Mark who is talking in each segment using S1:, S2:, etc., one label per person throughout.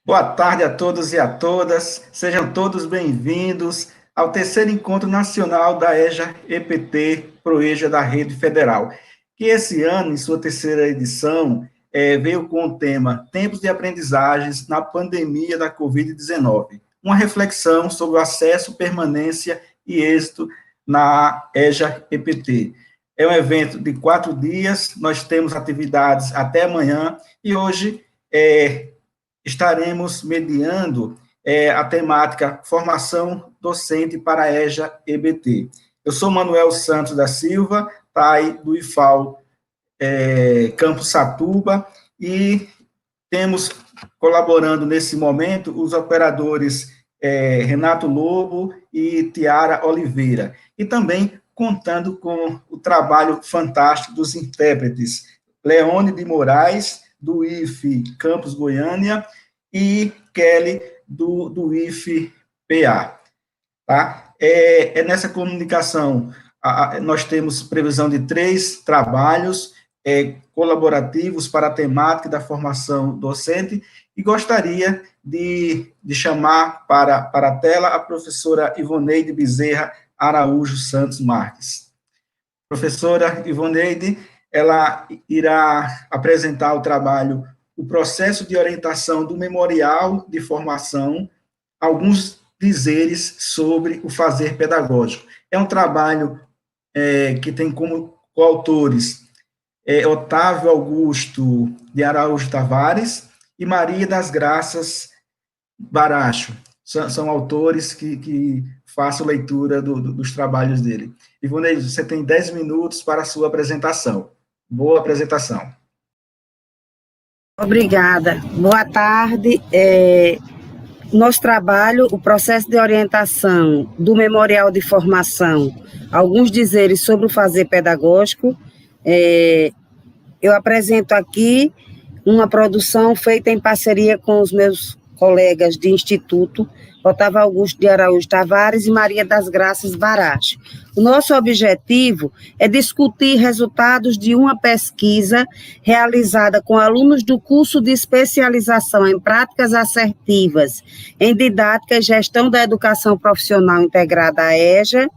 S1: Boa tarde a todos e a todas, sejam todos bem-vindos ao terceiro Encontro Nacional da EJA-EPT Proeja da Rede Federal, que esse ano, em sua terceira edição, veio com o tema Tempos de Aprendizagens na Pandemia da Covid-19, uma reflexão sobre o acesso, permanência e êxito na EJA-EPT. É um evento de 4 dias, nós temos atividades até amanhã, e hoje estaremos mediando a temática Formação Docente para a EJA-EBT. Eu sou Manuel Santos da Silva, PAI do IFAL Campus Satuba, e temos colaborando nesse momento os operadores Renato Lobo e Tiara Oliveira, e também contando com o trabalho fantástico dos intérpretes Leone de Moraes, do IFE Campus Goiânia, e Kelly, do IFE PA. Tá? Nessa comunicação, nós temos previsão de 3 trabalhos colaborativos para a temática da formação docente, e gostaria de chamar para a tela a professora Ivoneide Bezerra Araújo Santos Marques. Professora Ivoneide, ela irá apresentar o trabalho, o processo de orientação do memorial de formação, alguns dizeres sobre o fazer pedagógico. É um trabalho que tem como coautores Otávio Augusto de Araújo Tavares e Maria das Graças Baracho. São autores que façam leitura dos trabalhos dele. Ivoneide, você tem 10 minutos para a sua apresentação. Boa apresentação.
S2: Obrigada. Boa tarde. Nosso trabalho, o processo de orientação do memorial de formação, alguns dizeres sobre o fazer pedagógico. Eu apresento aqui uma produção feita em parceria com os meus colegas de instituto, Otávio Augusto de Araújo Tavares e Maria das Graças Baracho. O nosso objetivo é discutir resultados de uma pesquisa realizada com alunos do curso de especialização em práticas assertivas em didática e gestão da educação profissional integrada à EJA,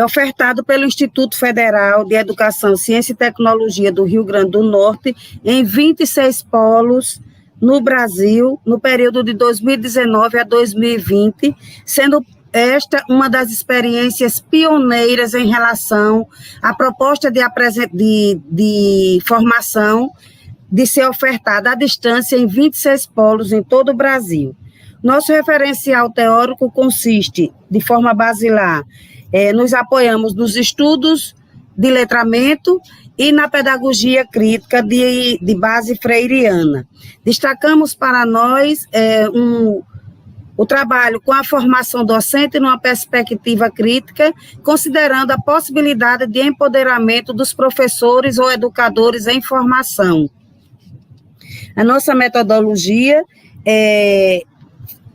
S2: ofertado pelo Instituto Federal de Educação, Ciência e Tecnologia do Rio Grande do Norte, em 26 polos no Brasil, no período de 2019 a 2020, sendo esta uma das experiências pioneiras em relação à proposta de formação de ser ofertada à distância em 26 polos em todo o Brasil. Nosso referencial teórico consiste, de forma basilar, nos apoiamos nos estudos de letramento e na pedagogia crítica de base freiriana. Destacamos para nós o trabalho com a formação docente numa perspectiva crítica, considerando a possibilidade de empoderamento dos professores ou educadores em formação. A nossa metodologia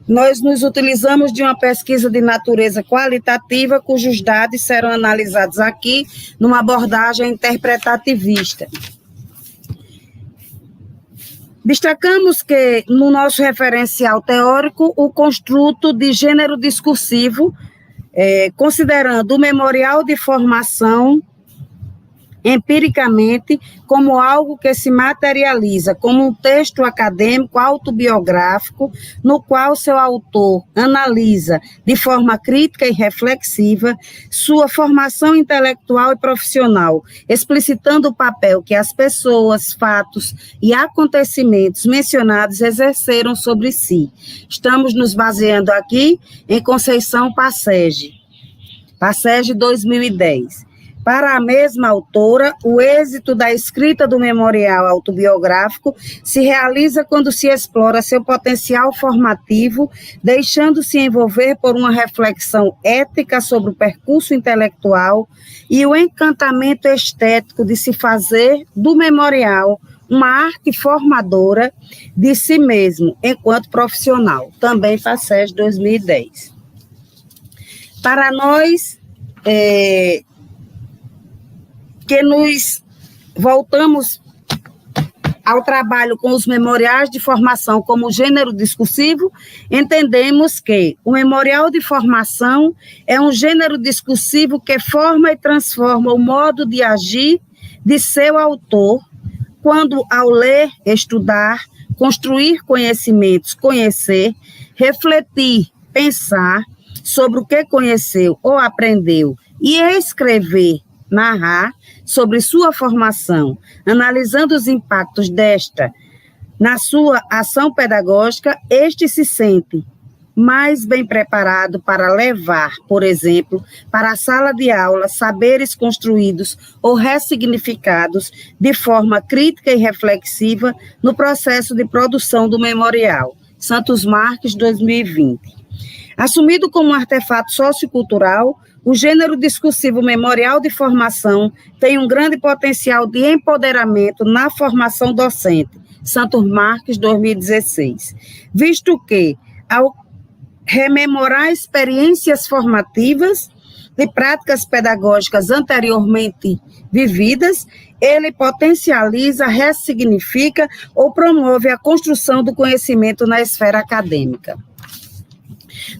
S2: nós nos utilizamos de uma pesquisa de natureza qualitativa, cujos dados serão analisados aqui numa abordagem interpretativista. Destacamos que, no nosso referencial teórico, o construto de gênero discursivo, considerando o memorial de formação empiricamente como algo que se materializa como um texto acadêmico autobiográfico, no qual seu autor analisa de forma crítica e reflexiva sua formação intelectual e profissional, explicitando o papel que as pessoas, fatos e acontecimentos mencionados exerceram sobre si. Estamos nos baseando aqui em Conceição Passege 2010. Para a mesma autora, o êxito da escrita do memorial autobiográfico se realiza quando se explora seu potencial formativo, deixando-se envolver por uma reflexão ética sobre o percurso intelectual e o encantamento estético de se fazer do memorial uma arte formadora de si mesmo, enquanto profissional. Também Passege 2010. Para nós, que nos voltamos ao trabalho com os memoriais de formação como gênero discursivo, entendemos que o memorial de formação é um gênero discursivo que forma e transforma o modo de agir de seu autor, quando ao ler, estudar, construir conhecimentos, conhecer, refletir, pensar sobre o que conheceu ou aprendeu e escrever, narrar sobre sua formação, analisando os impactos desta na sua ação pedagógica, este se sente mais bem preparado para levar, por exemplo, para a sala de aula saberes construídos ou ressignificados de forma crítica e reflexiva no processo de produção do memorial. Santos Marques, 2020. Assumido como um artefato sociocultural, o gênero discursivo memorial de formação tem um grande potencial de empoderamento na formação docente. Santos Marques, 2016. Visto que, ao rememorar experiências formativas de práticas pedagógicas anteriormente vividas, ele potencializa, ressignifica ou promove a construção do conhecimento na esfera acadêmica.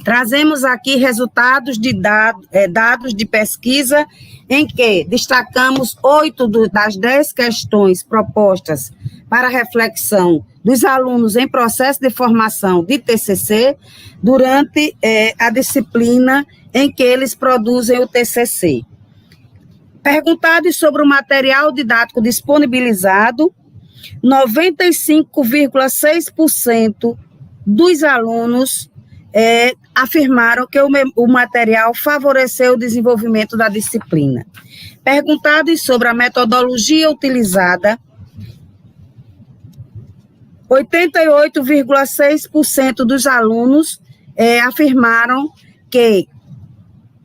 S2: Trazemos aqui resultados de dados de pesquisa em que destacamos 8 das 10 questões propostas para reflexão dos alunos em processo de formação de TCC durante a disciplina em que eles produzem o TCC. Perguntados sobre o material didático disponibilizado, 95,6% dos alunos afirmaram que o material favoreceu o desenvolvimento da disciplina. Perguntados sobre a metodologia utilizada, 88,6% dos alunos afirmaram que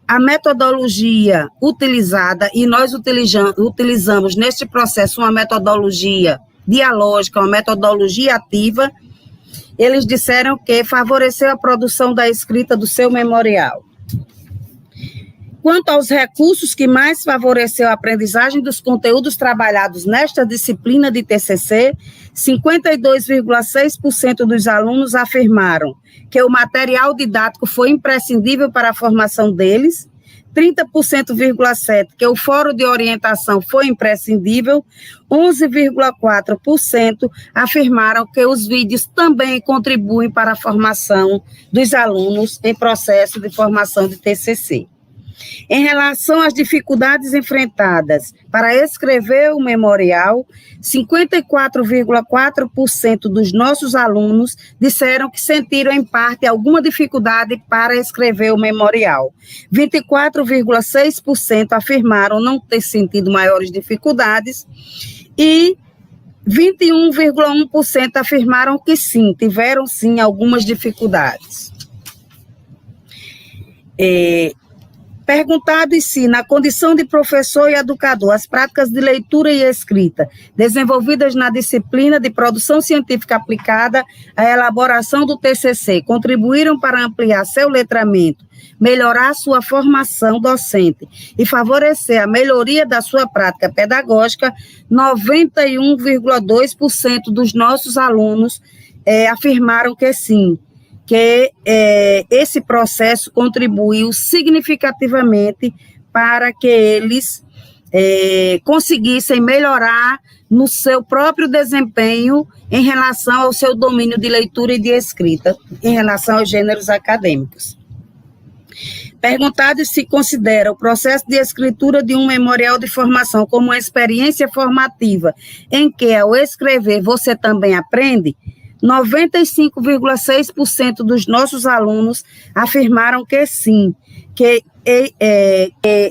S2: a metodologia utilizada, e nós utilizamos neste processo uma metodologia dialógica, uma metodologia ativa, eles disseram que favoreceu a produção da escrita do seu memorial. Quanto aos recursos que mais favoreceu a aprendizagem dos conteúdos trabalhados nesta disciplina de TCC, 52,6% dos alunos afirmaram que o material didático foi imprescindível para a formação deles, 30,7% que o fórum de orientação foi imprescindível, 11,4% afirmaram que os vídeos também contribuem para a formação dos alunos em processo de formação de TCC. Em relação às dificuldades enfrentadas para escrever o memorial, 54,4% dos nossos alunos disseram que sentiram, em parte, alguma dificuldade para escrever o memorial. 24,6% afirmaram não ter sentido maiores dificuldades e 21,1% afirmaram que sim, tiveram sim algumas dificuldades. Perguntado se, na condição de professor e educador, as práticas de leitura e escrita desenvolvidas na disciplina de produção científica aplicada à elaboração do TCC contribuíram para ampliar seu letramento, melhorar sua formação docente e favorecer a melhoria da sua prática pedagógica, 91,2% dos nossos alunos afirmaram que sim, que esse processo contribuiu significativamente para que eles conseguissem melhorar no seu próprio desempenho em relação ao seu domínio de leitura e de escrita, em relação aos gêneros acadêmicos. Perguntado se considera o processo de escritura de um memorial de formação como uma experiência formativa, em que, ao escrever, você também aprende, 95,6% dos nossos alunos afirmaram que sim, que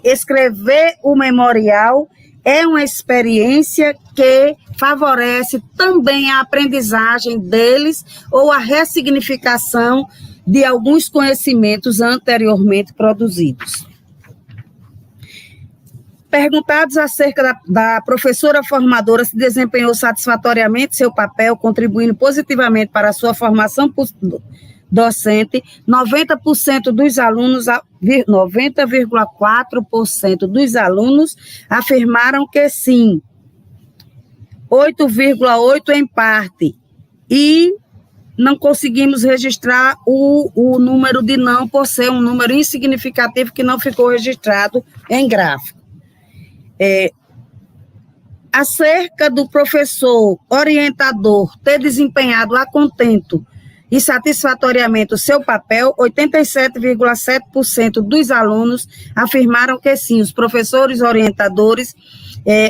S2: escrever o memorial é uma experiência que favorece também a aprendizagem deles ou a ressignificação de alguns conhecimentos anteriormente produzidos. Perguntados acerca da professora formadora se desempenhou satisfatoriamente seu papel, contribuindo positivamente para a sua formação docente, 90% dos alunos, 90,4% dos alunos afirmaram que sim. 8,8 em parte, e não conseguimos registrar o número de não, por ser um número insignificativo que não ficou registrado em gráfico. Acerca do professor orientador ter desempenhado a contento e satisfatoriamente o seu papel, 87,7% dos alunos afirmaram que sim, os professores orientadores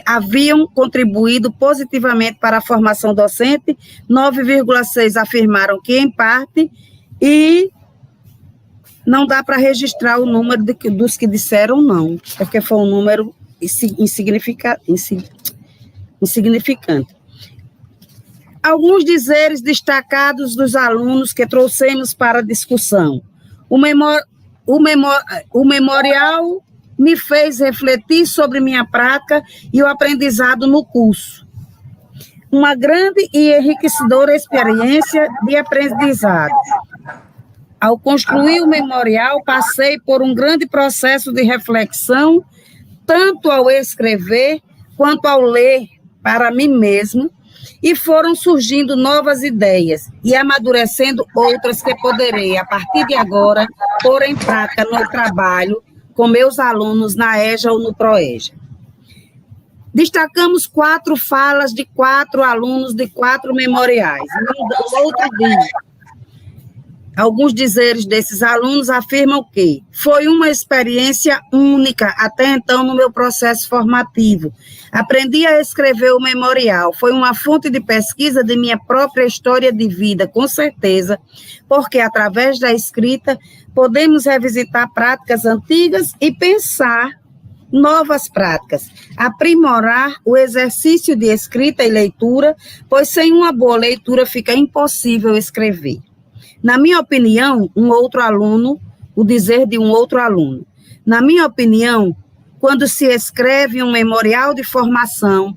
S2: haviam contribuído positivamente para a formação docente, 9,6% afirmaram que em parte, e não dá para registrar o número dos que disseram não, porque foi um número insignificante. Alguns dizeres destacados dos alunos que trouxemos para a discussão. O memorial me fez refletir sobre minha prática e o aprendizado no curso. Uma grande e enriquecedora experiência de aprendizado. Ao construir o memorial, passei por um grande processo de reflexão, tanto ao escrever quanto ao ler para mim mesmo, e foram surgindo novas ideias e amadurecendo outras que poderei, a partir de agora, pôr em prática no trabalho com meus alunos na EJA ou no PROEJA. Destacamos 4 falas de 4 alunos de 4 memoriais. No outro dia, alguns dizeres desses alunos afirmam que foi uma experiência única até então no meu processo formativo. Aprendi a escrever o memorial, foi uma fonte de pesquisa de minha própria história de vida, com certeza, porque através da escrita podemos revisitar práticas antigas e pensar novas práticas, aprimorar o exercício de escrita e leitura, pois sem uma boa leitura fica impossível escrever. Na minha opinião, o dizer de um outro aluno, na minha opinião, quando se escreve um memorial de formação,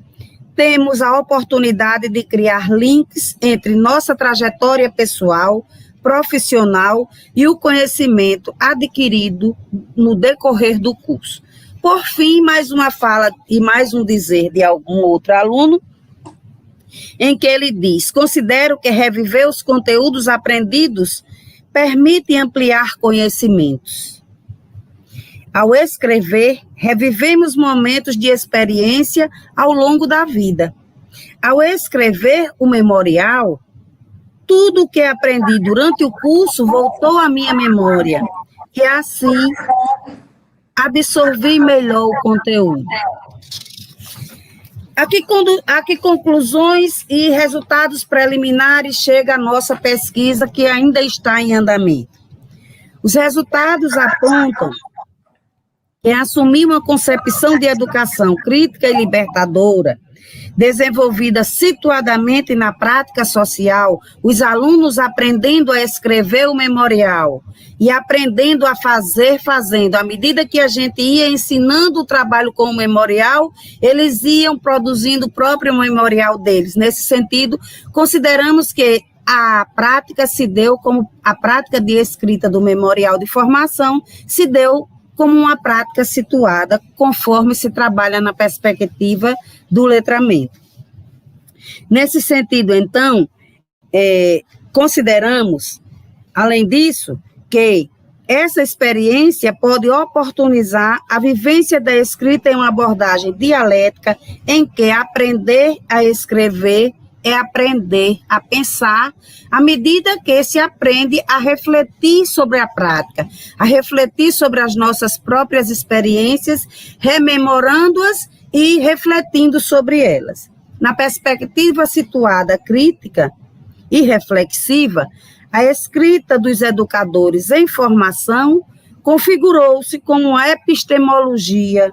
S2: temos a oportunidade de criar links entre nossa trajetória pessoal, profissional e o conhecimento adquirido no decorrer do curso. Por fim, mais uma fala e mais um dizer de algum outro aluno, em que ele diz: considero que reviver os conteúdos aprendidos permite ampliar conhecimentos. Ao escrever, revivemos momentos de experiência ao longo da vida. Ao escrever o memorial, tudo o que aprendi durante o curso voltou à minha memória, e assim absorvi melhor o conteúdo. A que conclusões e resultados preliminares chega a nossa pesquisa, que ainda está em andamento? Os resultados apontam que assumir uma concepção de educação crítica e libertadora, desenvolvida situadamente na prática social, os alunos aprendendo a escrever o memorial e aprendendo a fazer fazendo. À medida que a gente ia ensinando o trabalho com o memorial, eles iam produzindo o próprio memorial deles. Nesse sentido, consideramos que a prática se deu como a prática de escrita do memorial de formação se deu como uma prática situada conforme se trabalha na perspectiva do letramento. Nesse sentido, então, consideramos, além disso, que essa experiência pode oportunizar a vivência da escrita em uma abordagem dialética em que aprender a escrever é aprender a pensar, à medida que se aprende a refletir sobre a prática, a refletir sobre as nossas próprias experiências, rememorando-as e refletindo sobre elas. Na perspectiva situada crítica e reflexiva, a escrita dos educadores em formação configurou-se como uma epistemologia,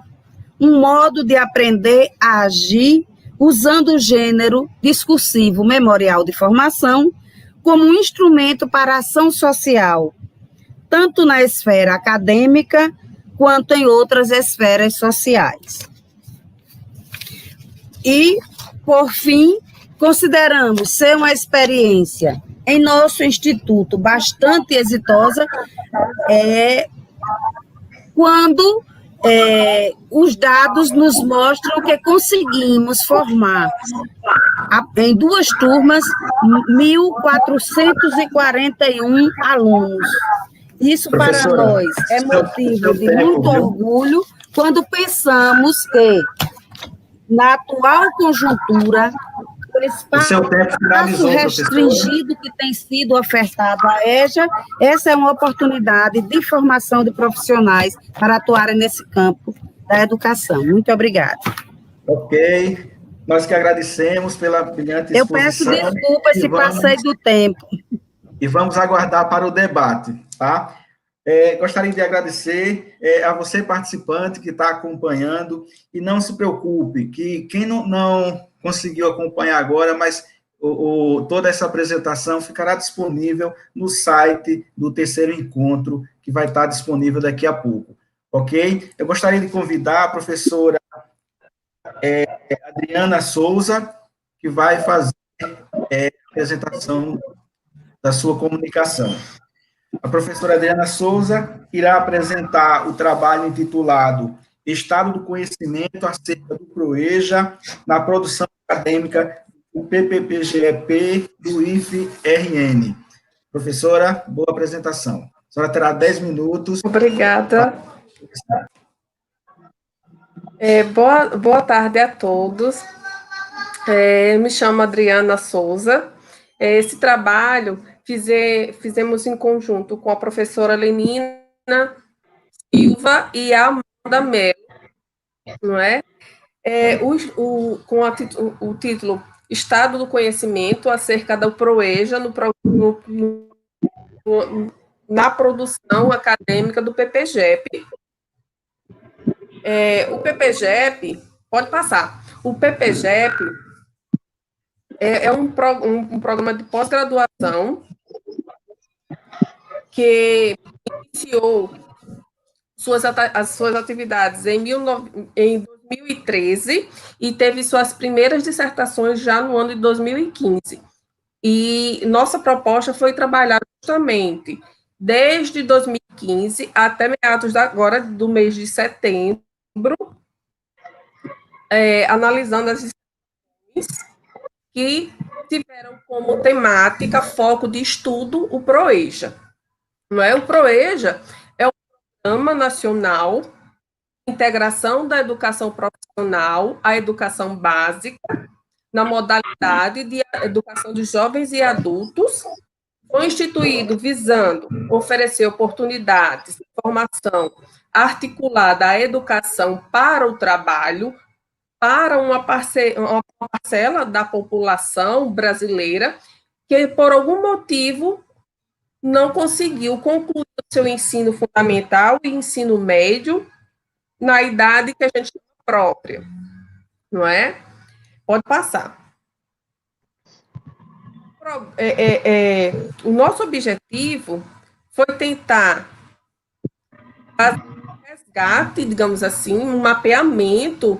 S2: um modo de aprender a agir usando o gênero discursivo memorial de formação como um instrumento para a ação social, tanto na esfera acadêmica quanto em outras esferas sociais. E, por fim, consideramos ser uma experiência em nosso instituto bastante exitosa quando os dados nos mostram que conseguimos formar em 2 turmas, 1.441 alunos. Isso, para nós, é motivo de muito orgulho quando pensamos que, na atual conjuntura, o espaço restringido que tem sido ofertado à EJA, essa é uma oportunidade de formação de profissionais para atuarem nesse campo da educação. Muito obrigada.
S1: Ok. Nós que agradecemos pela brilhante exposição.
S2: Eu peço desculpas se passei do tempo.
S1: E vamos aguardar para o debate, tá? Gostaria de agradecer a você, participante, que está acompanhando, e não se preocupe, que quem não conseguiu acompanhar agora, mas toda essa apresentação ficará disponível no site do terceiro encontro, que vai estar disponível daqui a pouco, ok? Eu gostaria de convidar a professora Adriana Souza, que vai fazer a apresentação da sua comunicação. A professora Adriana Souza irá apresentar o trabalho intitulado Estado do Conhecimento acerca do PROEJA na produção acadêmica do PPPGEP do IFRN. Professora, boa apresentação. A senhora terá 10 minutos.
S3: Obrigada. Boa tarde a todos. Me chamo Adriana Souza. Esse trabalho fizemos em conjunto com a professora Lenina Silva e a Amanda Mello, não é? Com o título Estado do Conhecimento acerca do PROEJA na produção acadêmica do PPGEP. O PPGEP, pode passar, o PPGEP é um programa de pós-graduação que iniciou as suas atividades em 2013 e teve suas primeiras dissertações já no ano de 2015. E nossa proposta foi trabalhar justamente desde 2015 até meados agora do mês de setembro, analisando as dissertações que tiveram como temática, foco de estudo, o PROEJA. Não é? O PROEJA é um programa nacional de integração da educação profissional à educação básica, na modalidade de educação de jovens e adultos, foi instituído visando oferecer oportunidades de formação articulada à educação para o trabalho, para uma parcela da população brasileira que, por algum motivo, não conseguiu concluir o seu ensino fundamental e ensino médio na idade que a gente chama própria, não é? Pode passar. O nosso objetivo foi tentar fazer um resgate, digamos assim, um mapeamento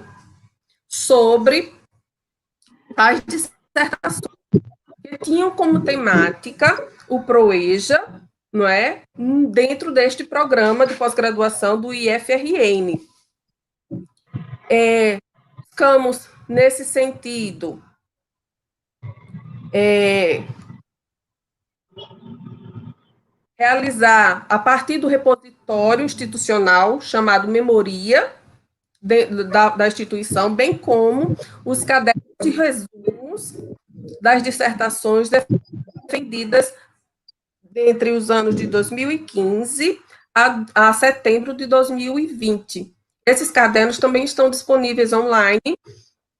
S3: sobre as dissertações que tinham como temática o PROEJA, não é? Dentro deste programa de pós-graduação do IFRN. Buscamos, nesse sentido, realizar, a partir do repositório institucional chamado Memoria, da instituição, bem como os cadernos de resumos das dissertações defendidas entre os anos de 2015 a setembro de 2020. Esses cadernos também estão disponíveis online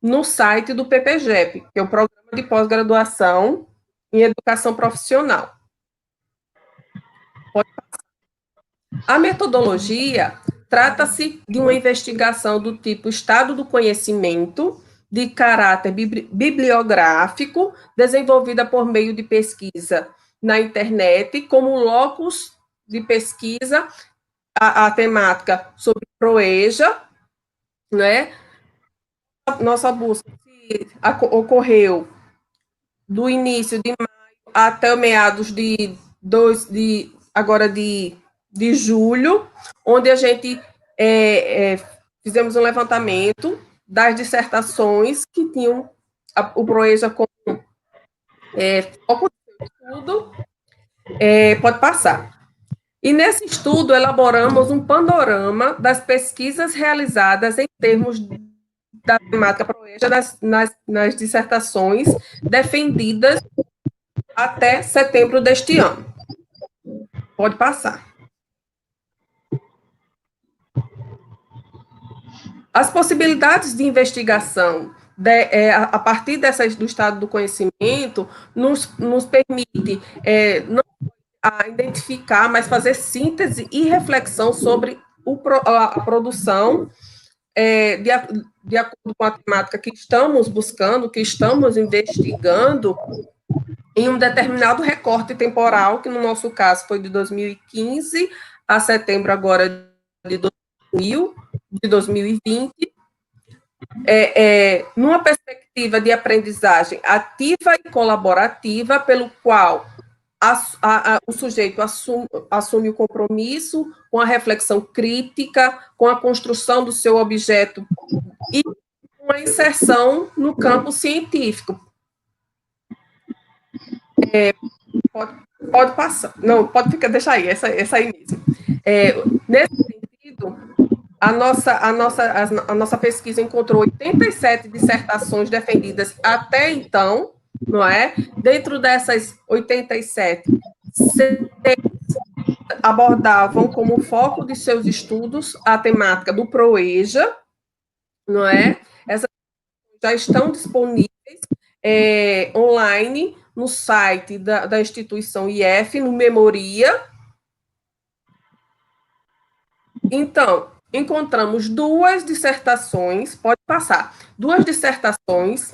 S3: no site do PPGEP, que é o Programa de Pós-Graduação em Educação Profissional. A metodologia trata-se de uma investigação do tipo Estado do Conhecimento, de caráter bibliográfico, desenvolvida por meio de pesquisa na internet, como locus de pesquisa, a temática sobre PROEJA, né? Nossa busca ocorreu do início de maio até meados de julho, onde a gente fizemos um levantamento das dissertações que tinham o PROEJA como foco do estudo, pode passar. E nesse estudo elaboramos um panorama das pesquisas realizadas em termos da temática ProEja nas dissertações defendidas até setembro deste ano. Pode passar. As possibilidades de investigação a partir do estado do conhecimento nos permite não a identificar, mas fazer síntese e reflexão sobre a produção de acordo com a temática que estamos buscando, que estamos investigando, em um determinado recorte temporal, que no nosso caso foi de 2015 a setembro agora de 2020, numa perspectiva de aprendizagem ativa e colaborativa, pelo qual o sujeito assume o compromisso com a reflexão crítica, com a construção do seu objeto e com a inserção no campo científico. Pode passar. Não, pode ficar, deixa aí, essa aí mesmo. Nesse sentido, a nossa pesquisa encontrou 87 dissertações defendidas até então, não é? Dentro dessas 87, 6 abordavam como foco de seus estudos a temática do ProEja, não é? Essas já estão disponíveis online no site da instituição IF, no Memoria. Então, encontramos 2 dissertações, pode passar, 2 dissertações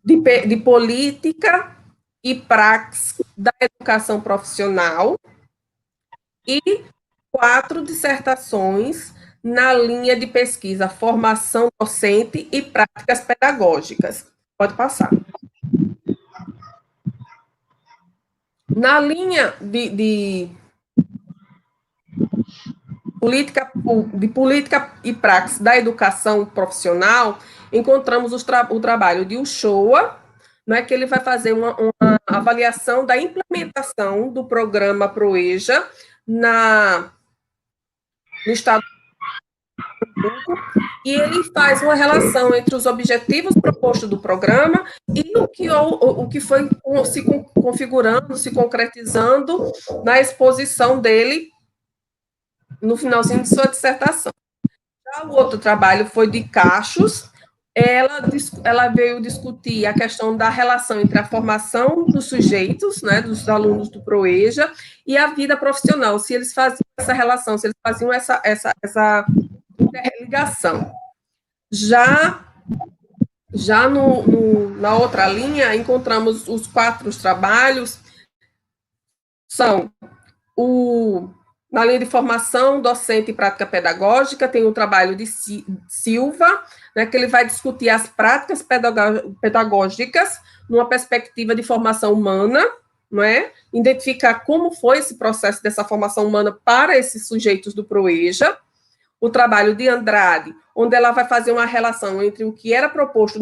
S3: de política e praxis da educação profissional e 4 dissertações na linha de pesquisa formação docente e práticas pedagógicas. Pode passar. Na linha de política e praxis da educação profissional, encontramos o trabalho de Uchoa, não é, que ele vai fazer uma avaliação da implementação do programa ProEja no estado do Pernambuco, e ele faz uma relação entre os objetivos propostos do programa e o que foi se configurando, se concretizando na exposição dele no finalzinho de sua dissertação. Já o outro trabalho foi de Cachos. Ela veio discutir a questão da relação entre a formação dos sujeitos, né, dos alunos do ProEja, e a vida profissional, se eles faziam essa relação, se eles faziam essa interligação. Já na outra linha, encontramos os 4 trabalhos, são na linha de formação docente e prática pedagógica, tem o trabalho de Silva, né, que ele vai discutir as práticas pedagógicas numa perspectiva de formação humana, não é? Identificar como foi esse processo dessa formação humana para esses sujeitos do ProEja. O trabalho de Andrade, onde ela vai fazer uma relação entre o que era proposto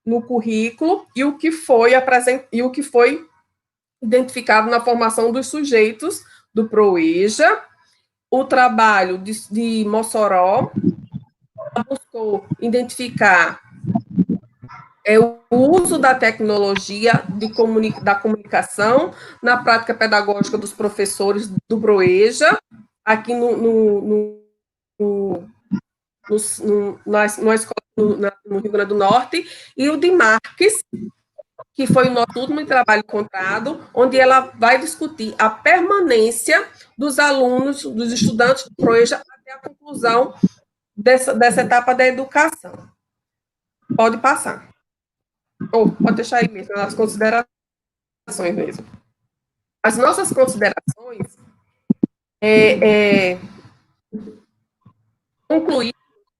S3: no currículo e o que foi identificado na formação dos sujeitos do ProEja. O trabalho de Mossoró buscou identificar o uso da tecnologia da comunicação na prática pedagógica dos professores do ProEja, aqui no Rio Grande do Norte, e o de Marques, que foi o nosso último trabalho encontrado, onde ela vai discutir a permanência dos alunos, dos estudantes do ProEja até a conclusão dessa etapa da educação. Pode passar. Ou pode deixar aí mesmo, as considerações mesmo. As nossas considerações concluir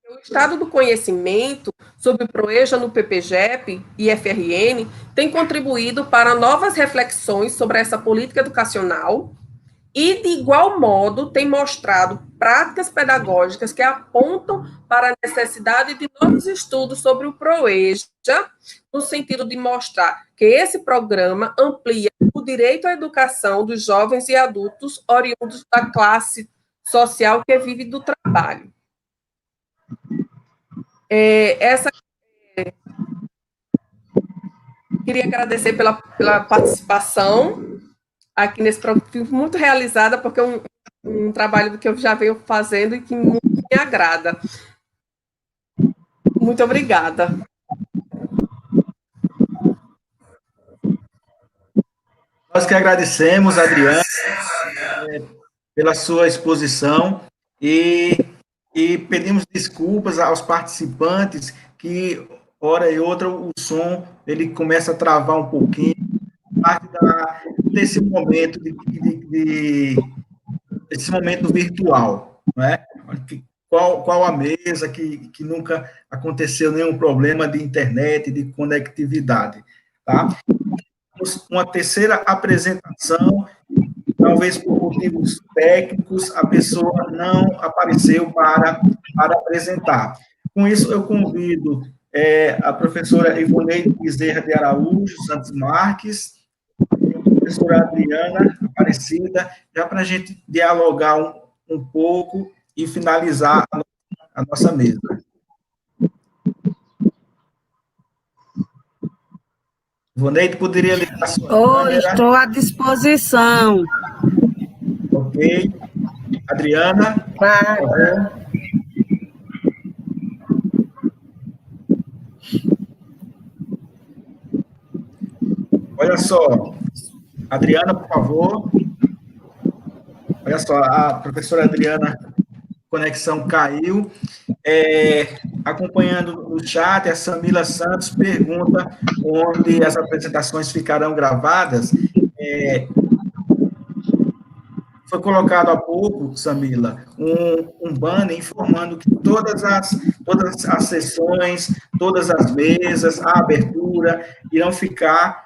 S3: que o estado do conhecimento sobre o ProEja no PPGEP e FRN tem contribuído para novas reflexões sobre essa política educacional e, de igual modo, tem mostrado práticas pedagógicas que apontam para a necessidade de novos estudos sobre o PROEJA, no sentido de mostrar que esse programa amplia o direito à educação dos jovens e adultos oriundos da classe social que vive do trabalho. Queria agradecer pela participação aqui nesse programa, fico muito realizada, porque é um trabalho que eu já venho fazendo e que muito me agrada. Muito obrigada.
S1: Nós que agradecemos, Adriana, pela sua exposição e pedimos desculpas aos participantes que, hora e outra, o som ele começa a travar um pouquinho, parte desse momento desse momento virtual, não é? Qual a mesa que nunca aconteceu nenhum problema de internet, de conectividade, tá? Uma terceira apresentação, talvez por motivos técnicos, a pessoa não apareceu para apresentar. Com isso, eu convido a professora Ivoneide Bezerra de Araújo Santos Marques, e a professora Adriana Aparecida, já para a gente dialogar um pouco e finalizar a nossa mesa. Ivoneide, poderia ligar a sua câmera?
S2: Estou à disposição.
S1: Ok. Adriana?
S2: Claro.
S1: Olha só, Adriana, por favor. Olha só, a professora Adriana, conexão caiu. Acompanhando no chat, a Samila Santos pergunta onde as apresentações ficarão gravadas. Foi colocado há pouco, Samila, um banner informando que todas as sessões, todas as mesas, a abertura, irão ficar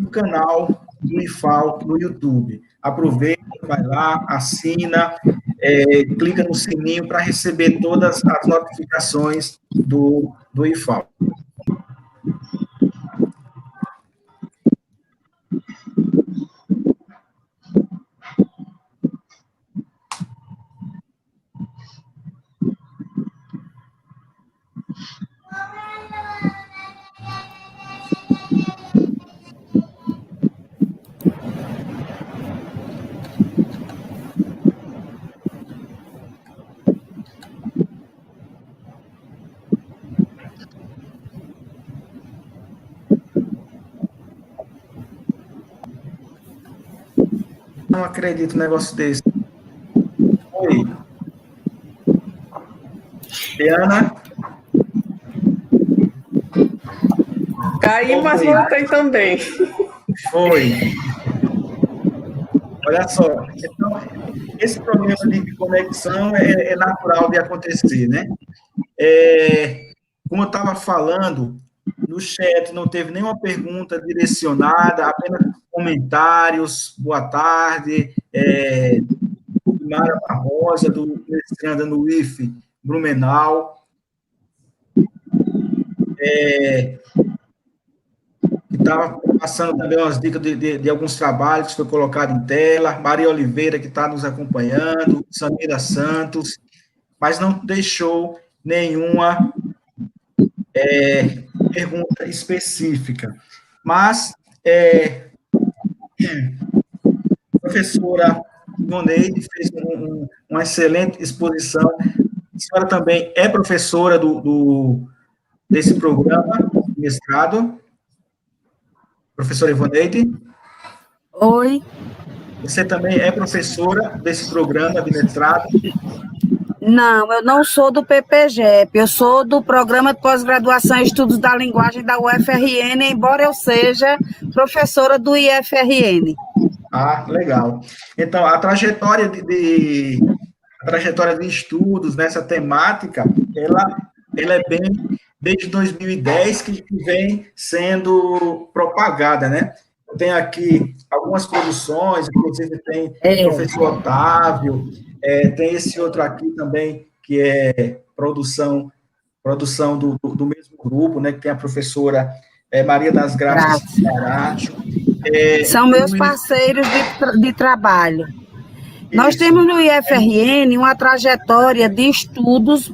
S1: no canal do IFAL no YouTube. Aproveita, vai lá, assina, clica no sininho para receber todas as notificações do IFAL. Não acredito num negócio desse. Oi. Diana?
S3: Caiu, mas voltei também.
S1: Foi. Olha só, então, esse problema de conexão é natural de acontecer, né? Como eu estava falando, no chat não teve nenhuma pergunta direcionada, apenas comentários, boa tarde, Mara Barbosa, do mestranda no IFE, Blumenau, que estava passando também umas dicas de alguns trabalhos que foi colocado em tela, Maria Oliveira, que está nos acompanhando, Samira Santos, mas não deixou nenhuma pergunta específica. Mas, a professora Ivoneide fez uma excelente exposição. A senhora também é professora desse programa, mestrado. Professora Ivoneide?
S2: Oi.
S1: Você também é professora desse programa de mestrado?
S2: Não, eu não sou do PPGEP, eu sou do Programa de Pós-Graduação em Estudos da Linguagem da UFRN, embora eu seja professora do IFRN.
S1: Ah, legal. Então, a trajetória de estudos nessa temática, ela é bem desde 2010 que vem sendo propagada, né? Tem aqui algumas produções, inclusive tem o professor Otávio, tem esse outro aqui também, que é produção do mesmo grupo, né, que tem a professora Maria das Graças Saratio.
S2: São meus parceiros de trabalho. Isso. Nós temos no IFRN uma trajetória de estudos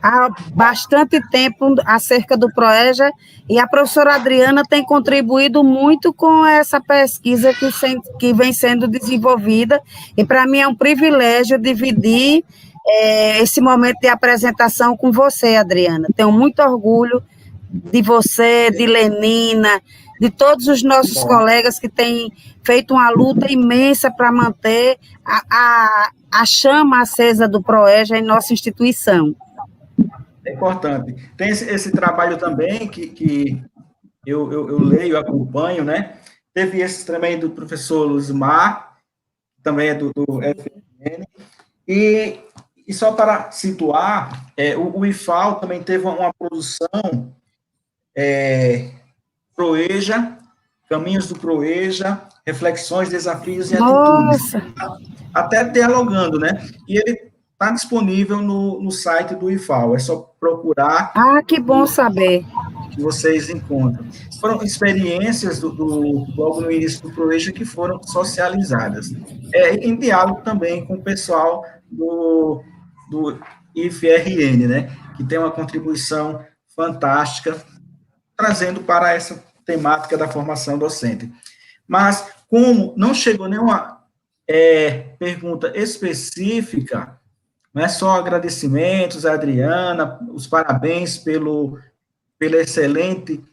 S2: há bastante tempo acerca do PROEJA, e a professora Adriana tem contribuído muito com essa pesquisa que vem sendo desenvolvida, e para mim é um privilégio dividir esse momento de apresentação com você, Adriana. Tenho muito orgulho de você, de Lenina, de todos os nossos colegas que têm feito uma luta imensa para manter a chama acesa do PROEJA em nossa instituição.
S1: É importante. Tem esse trabalho também que eu leio, acompanho, né? Teve esse também do professor Luzmar, também é do FRN, e só para situar, o IFAL também teve uma produção PROEJA, Caminhos do PROEJA, Reflexões, Desafios e Atitudes. Até dialogando, né? E ele está disponível no site do IFAL, é só procurar.
S2: Ah, que bom saber.
S1: Que vocês encontram. Foram experiências logo no início do PROEJA que foram socializadas. Em diálogo também com o pessoal do IFRN, né? Que tem uma contribuição fantástica, trazendo para essa temática da formação docente. Mas, como não chegou nenhuma pergunta específica, não é só agradecimentos a Adriana, os parabéns pela excelente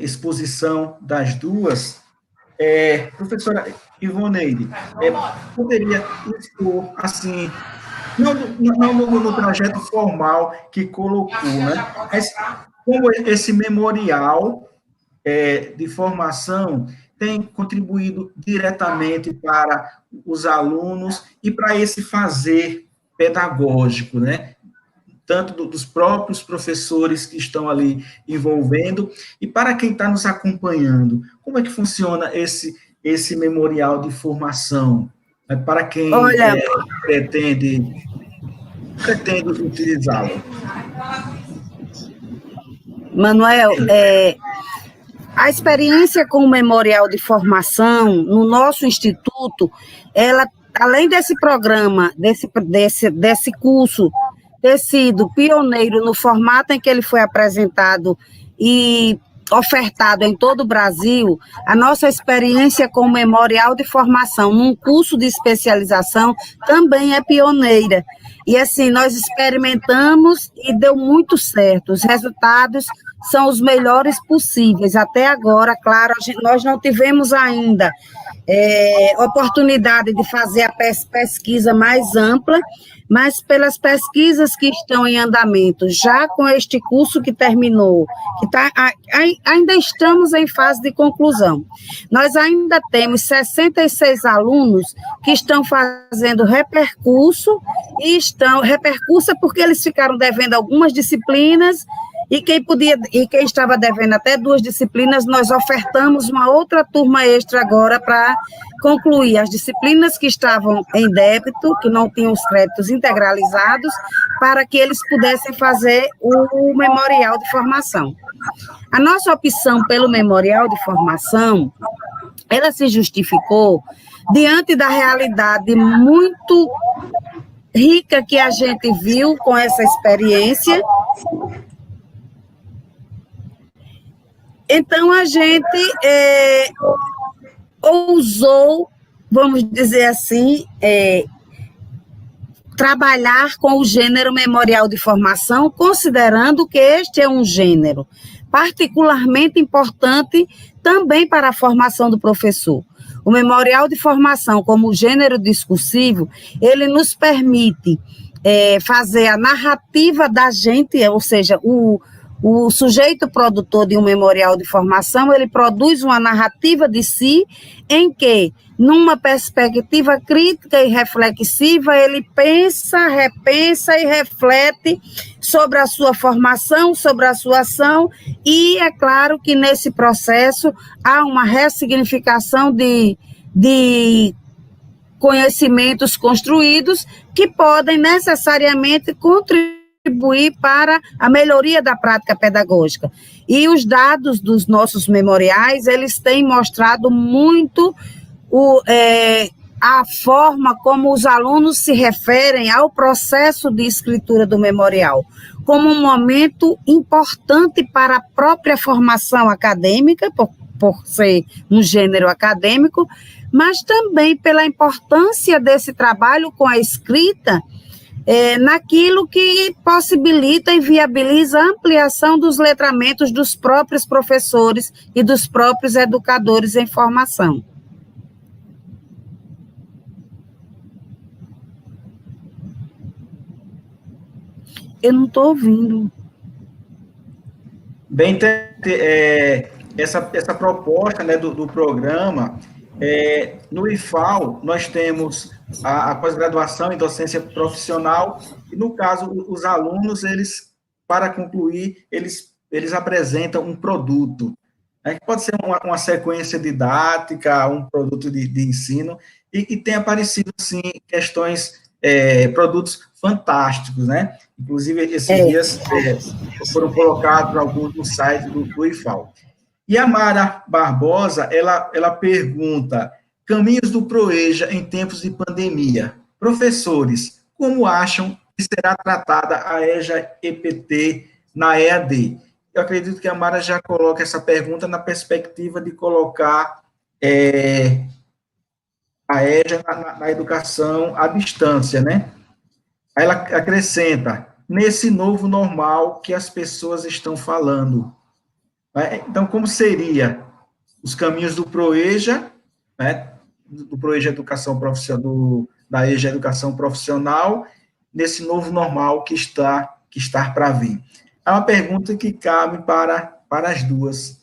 S1: exposição das duas. Professora Ivoneide, poderia expor, assim, não no projeto formal que colocou, né, mas como esse memorial de formação tem contribuído diretamente para os alunos e para esse fazer pedagógico, né? Tanto dos próprios professores que estão ali envolvendo e para quem está nos acompanhando. Como é que funciona esse memorial de formação? Para quem pretende utilizá-lo?
S2: Manuel, a experiência com o memorial de formação no nosso instituto, ela, além desse programa, desse curso ter sido pioneiro no formato em que ele foi apresentado e ofertado em todo o Brasil, a nossa experiência com o memorial de formação num curso de especialização também é pioneira. E assim, nós experimentamos e deu muito certo. Os resultados são os melhores possíveis. Até agora, claro, nós não tivemos ainda oportunidade de fazer a pesquisa mais ampla, mas pelas pesquisas que estão em andamento, já com este curso que terminou, ainda estamos em fase de conclusão. Nós ainda temos 66 alunos que estão fazendo repercurso, repercurso porque eles ficaram devendo algumas disciplinas, e quem estava devendo até 2 disciplinas, nós ofertamos uma outra turma extra agora para concluir as disciplinas que estavam em débito, que não tinham os créditos integralizados, para que eles pudessem fazer o memorial de formação. A nossa opção pelo memorial de formação, ela se justificou diante da realidade muito rica que a gente viu com essa experiência. Então, a gente ousou, vamos dizer assim, trabalhar com o gênero memorial de formação, considerando que este é um gênero particularmente importante também para a formação do professor. O memorial de formação, como gênero discursivo, ele nos permite fazer a narrativa da gente, ou seja, o sujeito produtor de um memorial de formação, ele produz uma narrativa de si em que numa perspectiva crítica e reflexiva, ele pensa, repensa e reflete sobre a sua formação, sobre a sua ação, e é claro que nesse processo há uma ressignificação de conhecimentos construídos que podem necessariamente contribuir para a melhoria da prática pedagógica. E os dados dos nossos memoriais, eles têm mostrado muito a forma como os alunos se referem ao processo de escritura do memorial, como um momento importante para a própria formação acadêmica, por ser um gênero acadêmico, mas também pela importância desse trabalho com a escrita naquilo que possibilita e viabiliza a ampliação dos letramentos dos próprios professores e dos próprios educadores em formação. Eu não estou ouvindo.
S1: Bem, essa proposta, né, do programa, no IFAL, nós temos a pós-graduação em docência profissional, e, no caso, os alunos, eles, para concluir, eles apresentam um produto, né, que pode ser uma sequência didática, um produto de ensino, e tem aparecido, sim, questões, produtos fantásticos, né? Inclusive, esses dias foram colocados alguns no site do IFAL. E a Mara Barbosa, ela pergunta: caminhos do PROEJA em tempos de pandemia. Professores, como acham que será tratada a EJA-EPT na EAD? Eu acredito que a Mara já coloca essa pergunta na perspectiva de colocar a EJA na educação à distância, né? Aí ela acrescenta: nesse novo normal que as pessoas estão falando. Então, como seria os caminhos do PROEJA, né, do PROEJA Educação Profissional, da EJA Educação Profissional, nesse novo normal que está para vir? É uma pergunta que cabe para as duas.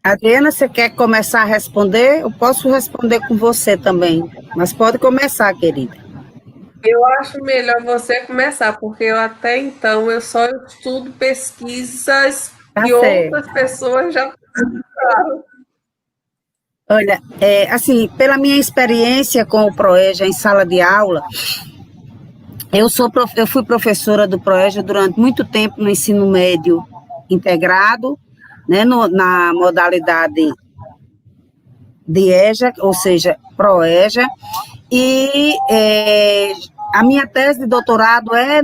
S2: Adriana, você quer começar a responder? Eu posso responder com você também, mas pode começar, querida.
S3: Eu acho melhor você começar, porque eu até então eu só estudo pesquisas que outras pessoas já passaram.
S2: Olha, assim, pela minha experiência com o PROEJA em sala de aula, eu fui professora do PROEJA durante muito tempo no ensino médio integrado, né, na modalidade de EJA, ou seja, PROEJA, e a minha tese de doutorado é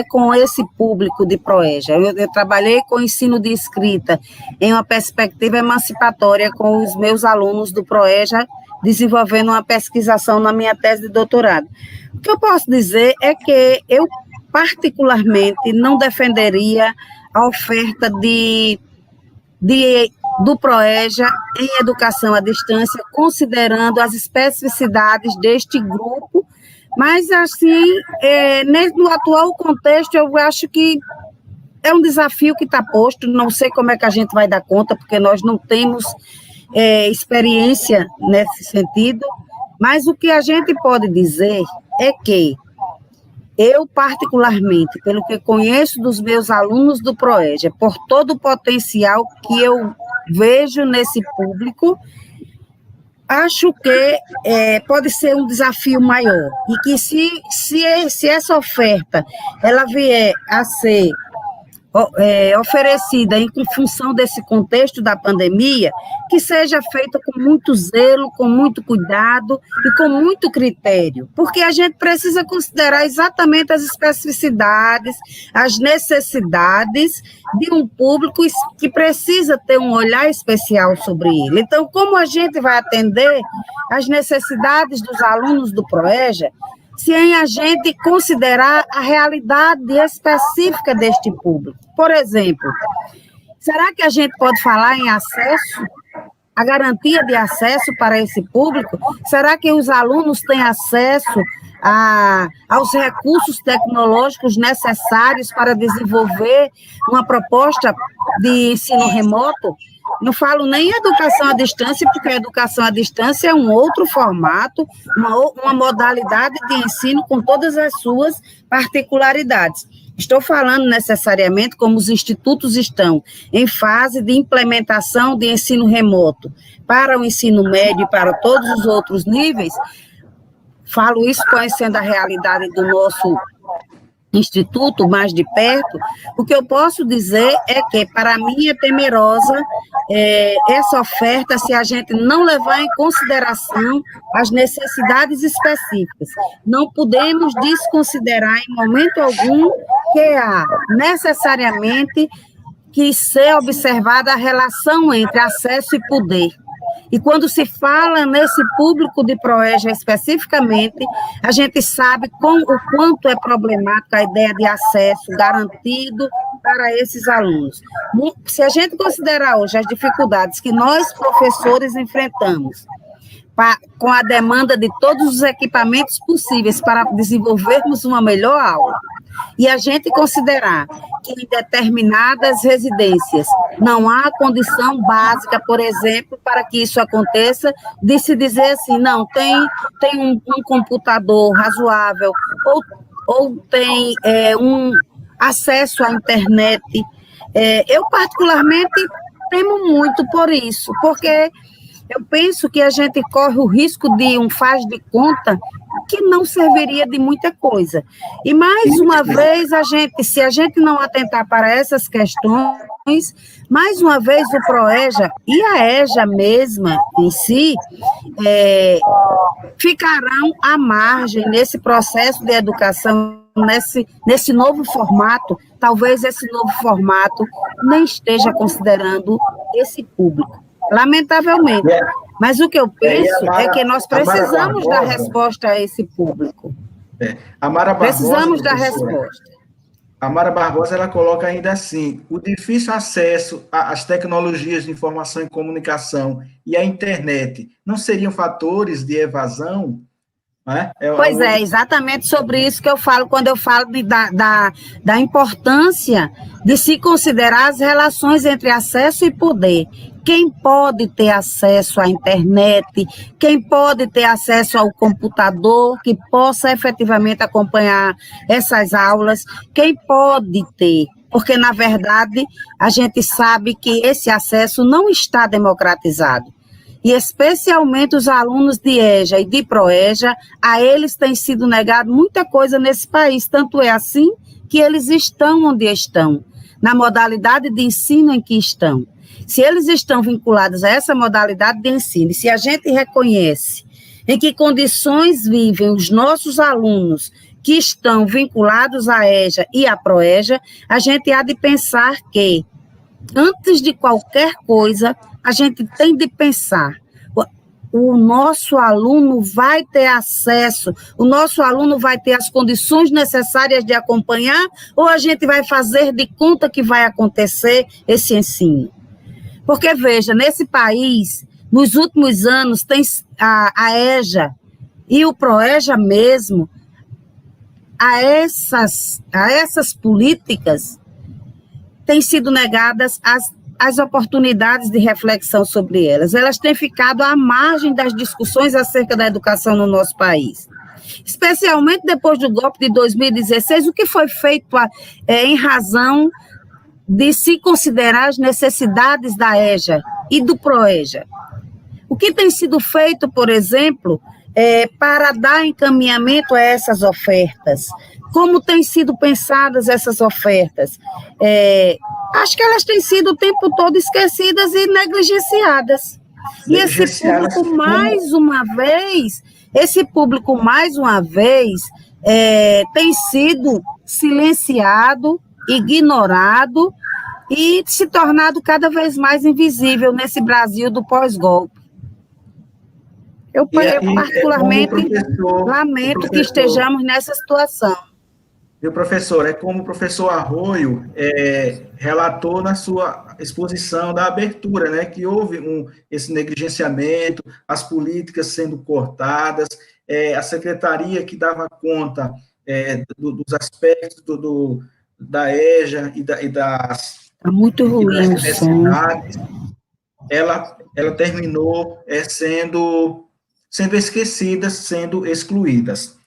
S2: com esse público de PROEJA. Eu trabalhei com ensino de escrita em uma perspectiva emancipatória com os meus alunos do PROEJA, desenvolvendo uma pesquisação na minha tese de doutorado. O que eu posso dizer é que eu, particularmente, não defenderia a oferta do PROEJA em educação à distância, considerando as especificidades deste grupo, mas, assim, no atual contexto, eu acho que é um desafio que está posto, não sei como é que a gente vai dar conta, porque nós não temos experiência nesse sentido, mas o que a gente pode dizer é que eu, particularmente, pelo que conheço dos meus alunos do PROEJA, por todo o potencial que eu vejo nesse público, acho que pode ser um desafio maior, e que se essa oferta ela vier a ser oferecida em função desse contexto da pandemia, que seja feita com muito zelo, com muito cuidado e com muito critério, porque a gente precisa considerar exatamente as especificidades, as necessidades de um público que precisa ter um olhar especial sobre ele. Então, como a gente vai atender as necessidades dos alunos do PROEJA, sem a gente considerar a realidade específica deste público? Por exemplo, será que a gente pode falar em acesso, a garantia de acesso para esse público? Será que os alunos têm acesso aos recursos tecnológicos necessários para desenvolver uma proposta de ensino remoto? Não falo nem educação à distância, porque a educação à distância é um outro formato, uma modalidade de ensino com todas as suas particularidades. Estou falando necessariamente como os institutos estão em fase de implementação de ensino remoto para o ensino médio e para todos os outros níveis. Falo isso conhecendo a realidade do nosso instituto mais de perto. O que eu posso dizer é que, para mim, é temerosa essa oferta se a gente não levar em consideração as necessidades específicas. Não podemos desconsiderar em momento algum que há necessariamente que ser observada a relação entre acesso e poder. E quando se fala nesse público de Proeja especificamente, a gente sabe o quanto é problemática a ideia de acesso garantido para esses alunos. Se a gente considerar hoje as dificuldades que nós, professores, enfrentamos, com a demanda de todos os equipamentos possíveis para desenvolvermos uma melhor aula, e a gente considerar que em determinadas residências não há condição básica, por exemplo, para que isso aconteça, de se dizer assim, não, tem um computador razoável, ou tem um acesso à internet. Eu, particularmente, temo muito por isso, porque eu penso que a gente corre o risco de um faz de conta que não serviria de muita coisa. E, mais uma vez, se a gente não atentar para essas questões, mais uma vez o PROEJA e a EJA mesma em si ficarão à margem nesse processo de educação, nesse novo formato. Talvez esse novo formato nem esteja considerando esse público. Lamentavelmente. Mas o que eu penso é que nós precisamos dar resposta a esse público.
S1: A Mara Barbosa,
S2: precisamos dar resposta.
S1: A Mara Barbosa, ela coloca ainda assim, o difícil acesso às tecnologias de informação e comunicação e à internet não seriam fatores de evasão?
S2: Pois é, exatamente sobre isso que eu falo quando eu falo da importância de se considerar as relações entre acesso e poder. Quem pode ter acesso à internet, quem pode ter acesso ao computador, que possa efetivamente acompanhar essas aulas, quem pode ter, porque, na verdade, a gente sabe que esse acesso não está democratizado. E, especialmente, os alunos de EJA e de PROEJA, a eles tem sido negado muita coisa nesse país, tanto é assim que eles estão onde estão, na modalidade de ensino em que estão. Se eles estão vinculados a essa modalidade de ensino, e se a gente reconhece em que condições vivem os nossos alunos que estão vinculados à EJA e à PROEJA, a gente há de pensar que, antes de qualquer coisa, a gente tem de pensar, o nosso aluno vai ter acesso, o nosso aluno vai ter as condições necessárias de acompanhar, ou a gente vai fazer de conta que vai acontecer esse ensino? Porque, veja, nesse país, nos últimos anos, tem a EJA e o PROEJA mesmo, a essas políticas, têm sido negadas as oportunidades de reflexão sobre elas. Elas têm ficado à margem das discussões acerca da educação no nosso país. Especialmente depois do golpe de 2016, o que foi feito em razão de se considerar as necessidades da EJA e do PROEJA. O que tem sido feito, por exemplo, para dar encaminhamento a essas ofertas? Como têm sido pensadas essas ofertas? Acho que elas têm sido o tempo todo esquecidas e negligenciadas. E esse público, mais uma vez, tem sido silenciado, ignorado e se tornado cada vez mais invisível nesse Brasil do pós-golpe. Eu particularmente lamento que estejamos nessa situação.
S1: Meu professor, é como o professor Arroio relatou na sua exposição da abertura, né, que houve esse negligenciamento, as políticas sendo cortadas, a secretaria que dava conta dos aspectos da EJA e das
S2: Está muito ruim o som.
S1: ela terminou sendo esquecidas, sendo excluídas.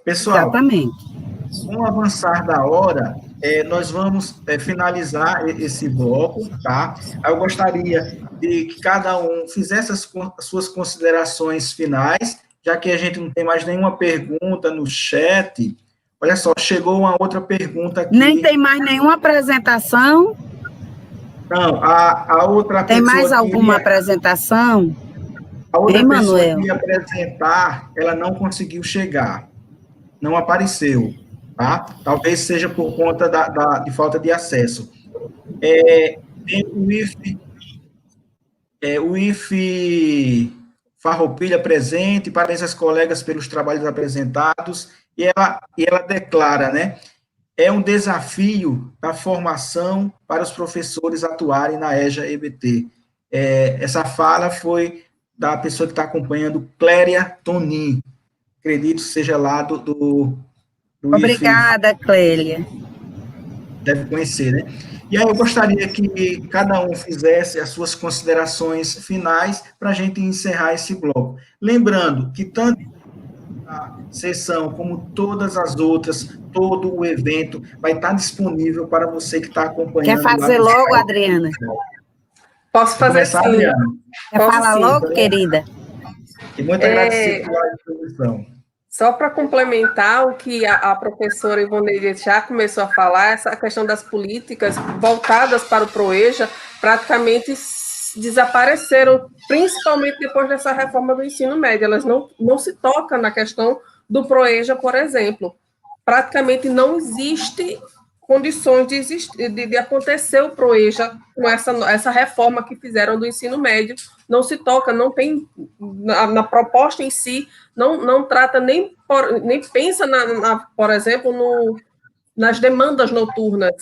S1: Pessoal,
S2: Exatamente.
S1: com o avançar da hora, nós vamos finalizar esse bloco, tá? Eu gostaria de que cada um fizesse as suas considerações finais, já que a gente não tem mais nenhuma pergunta no chat. Olha só, chegou uma outra pergunta aqui.
S2: Nem tem mais nenhuma apresentação?
S1: Não, a outra
S2: Tem
S1: pessoa
S2: mais alguma apresentação?
S1: A outra pessoa
S2: Manuel?
S1: que ia apresentar, ela não conseguiu chegar. Não apareceu, tá? Talvez seja por conta de falta de acesso. O IFE Farroupilha presente, parabéns aos colegas pelos trabalhos apresentados, e ela declara, né? É um desafio da formação para os professores atuarem na EJA-EBT. Essa fala foi da pessoa que está acompanhando, Cléria Tonin, acredito seja lá do
S2: Obrigada, Clélia.
S1: Deve conhecer, né? E aí eu gostaria que cada um fizesse as suas considerações finais para a gente encerrar esse bloco. Lembrando que tanto a sessão como todas as outras, todo o evento vai estar disponível para você que está acompanhando.
S2: Quer fazer logo, Adriana?
S3: Posso fazer sim.
S1: Adriana.
S2: Quer falar logo, querida?
S1: E muito agradecido pela introdução.
S3: Só para complementar o que a professora Ivone já começou a falar, essa questão das políticas voltadas para o PROEJA praticamente desapareceram, principalmente depois dessa reforma do ensino médio. Elas não se tocam na questão do PROEJA, por exemplo. Praticamente não existe condições de acontecer o PROEJA com essa reforma que fizeram do ensino médio. Não se toca, não tem, na proposta em si, não trata nem pensa, por exemplo, nas demandas noturnas,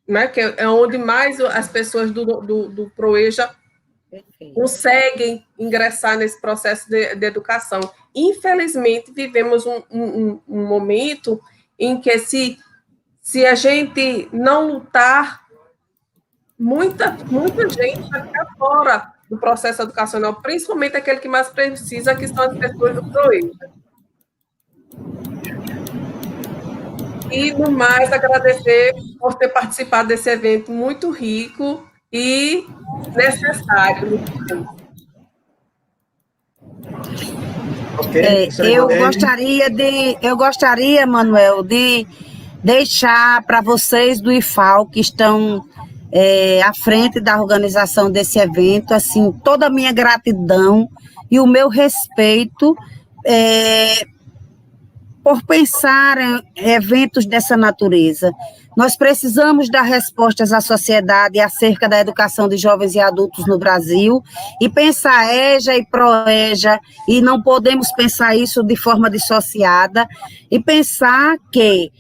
S3: né, que é onde mais as pessoas do PROEJA conseguem ingressar nesse processo de educação. Infelizmente, vivemos um momento em que, se a gente não lutar, muita gente vai ficar fora do processo educacional, principalmente aquele que mais precisa, que são as pessoas do PROEJA. E, no mais, agradecer por ter participado desse evento muito rico e necessário.
S2: Eu gostaria, Manuel, de deixar para vocês do IFAL, que estão à frente da organização desse evento, assim, toda a minha gratidão e o meu respeito por pensar em eventos dessa natureza. Nós precisamos dar respostas à sociedade acerca da educação de jovens e adultos no Brasil, e pensar EJA e PROEJA, e não podemos pensar isso de forma dissociada, e pensar que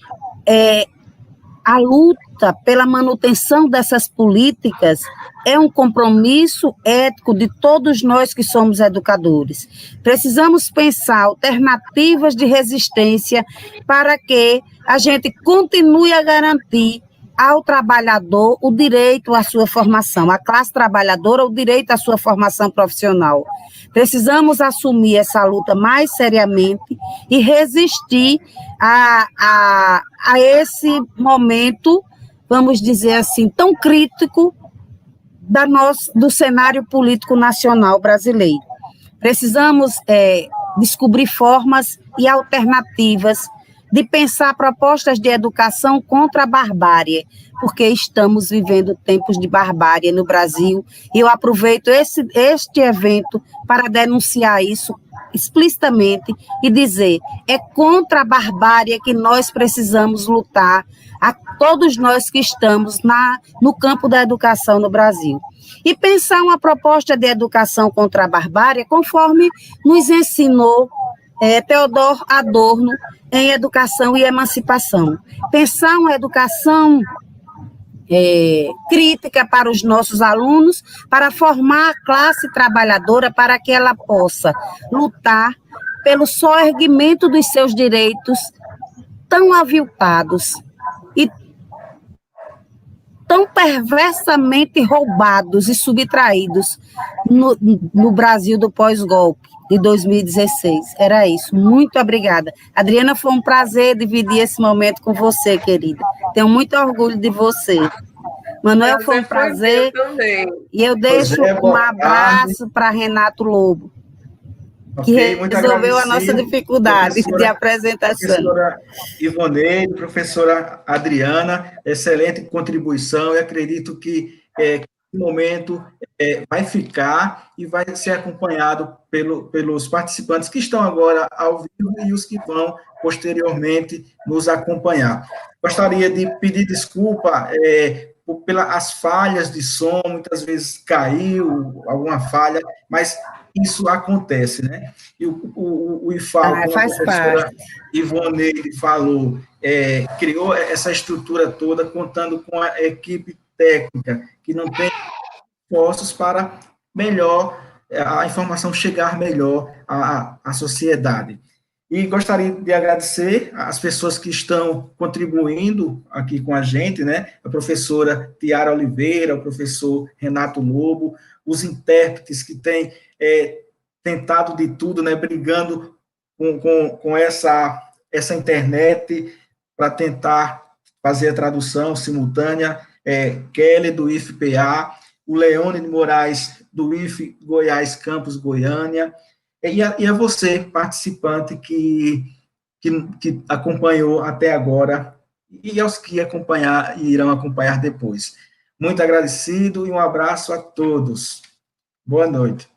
S2: a luta pela manutenção dessas políticas é um compromisso ético de todos nós que somos educadores. Precisamos pensar alternativas de resistência para que a gente continue a garantir ao trabalhador o direito à sua formação, à classe trabalhadora o direito à sua formação profissional. Precisamos assumir essa luta mais seriamente e resistir a esse momento, vamos dizer assim, tão crítico do cenário político nacional brasileiro. Precisamos descobrir formas e alternativas de pensar propostas de educação contra a barbárie, porque estamos vivendo tempos de barbárie no Brasil, e eu aproveito este evento para denunciar isso explicitamente e dizer, é contra a barbárie que nós precisamos lutar, a todos nós que estamos no campo da educação no Brasil. E pensar uma proposta de educação contra a barbárie, conforme nos ensinou Theodor Adorno em Educação e Emancipação. Pensar uma educação crítica para os nossos alunos, para formar a classe trabalhadora, para que ela possa lutar pelo soerguimento dos seus direitos tão aviltados tão perversamente roubados e subtraídos no Brasil do pós-golpe de 2016. Era isso. Muito obrigada. Adriana, foi um prazer dividir esse momento com você, querida. Tenho muito orgulho de você. Manuel, foi um prazer. E eu deixo um abraço para Renato Lobo, que resolveu a nossa dificuldade de apresentação.
S1: Professora Ivoneide, professora Adriana, excelente contribuição, e acredito que esse momento vai ficar e vai ser acompanhado pelos participantes que estão agora ao vivo e os que vão posteriormente nos acompanhar. Gostaria de pedir desculpa pelas falhas de som, muitas vezes caiu alguma falha, mas isso acontece, né? E o IFAL, como a professora Ivoneide falou, criou essa estrutura toda, contando com a equipe técnica, que não tem esforços para melhor, a informação chegar melhor à sociedade. E gostaria de agradecer as pessoas que estão contribuindo aqui com a gente, né? A professora Tiara Oliveira, o professor Renato Lobo, os intérpretes que têm tentado de tudo, né? Brigando com essa internet para tentar fazer a tradução simultânea, Kelly, do IFPA, o Leone de Moraes, do IF Goiás Campus Goiânia, e a você, participante, que acompanhou até agora, e aos que irão acompanhar depois. Muito agradecido e um abraço a todos. Boa noite.